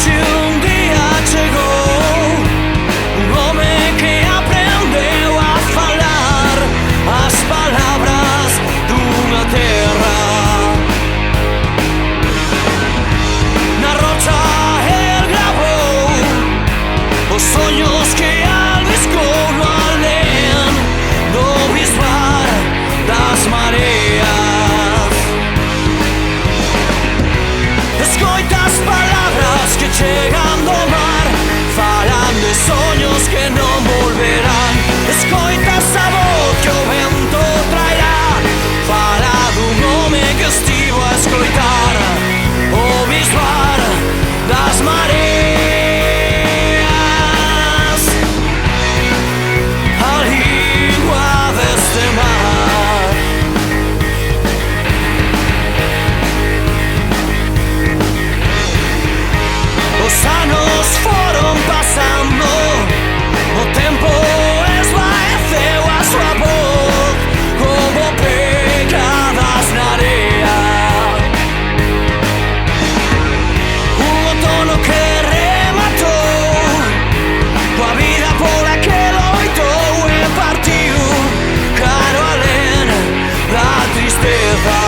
longe um dia chegou um homem que aprendeu a falar as palavras de uma terra. Na rocha ele gravou os sonhos que arriscou no além do bisbar das mareas. Escoita as palavras que chegam do mar, falam de sonhos que não volverán. Escoita essa voz que o vento trairá, fala do homem que estivo a escoitar o bisbar das mareas. A língua deste mar. Os anos foram passando, o tempo esvaeceu a sua voz como pegadas na areia. O outono que rematou, com a vida por a que loitou e partiu, caro além da tristeza.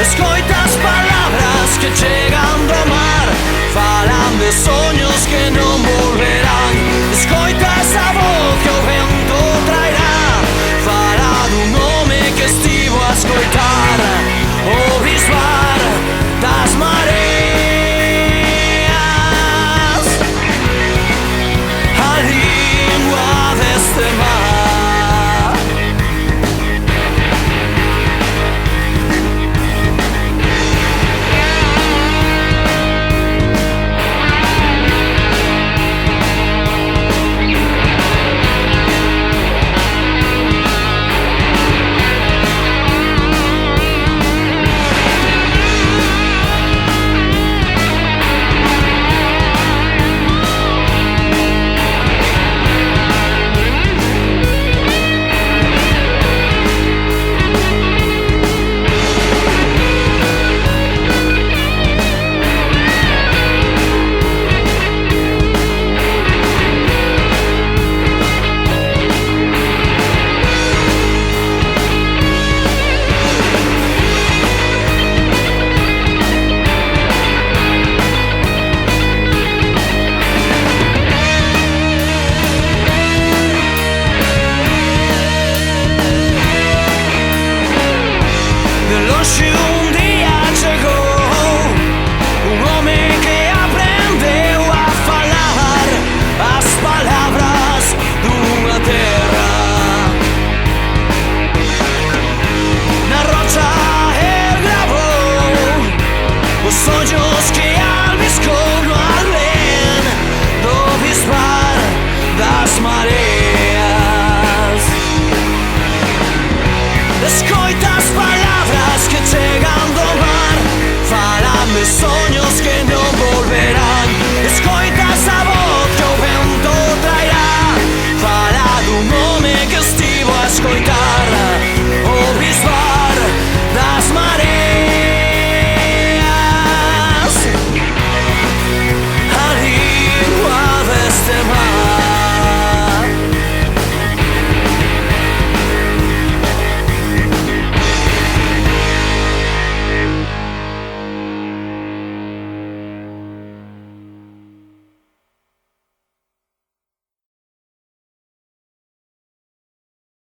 Escoita as palavras que chegam do mar, falam de sonhos que não volverán. Escoita essa voz que o vento trairá, fala do homem que estivo a escoitar o bisbar das mareas. A língua deste mar. Longe um dia chegou um homem que aprendeu a falar as palavras de uma terra. Na rocha ele gravou os sonhos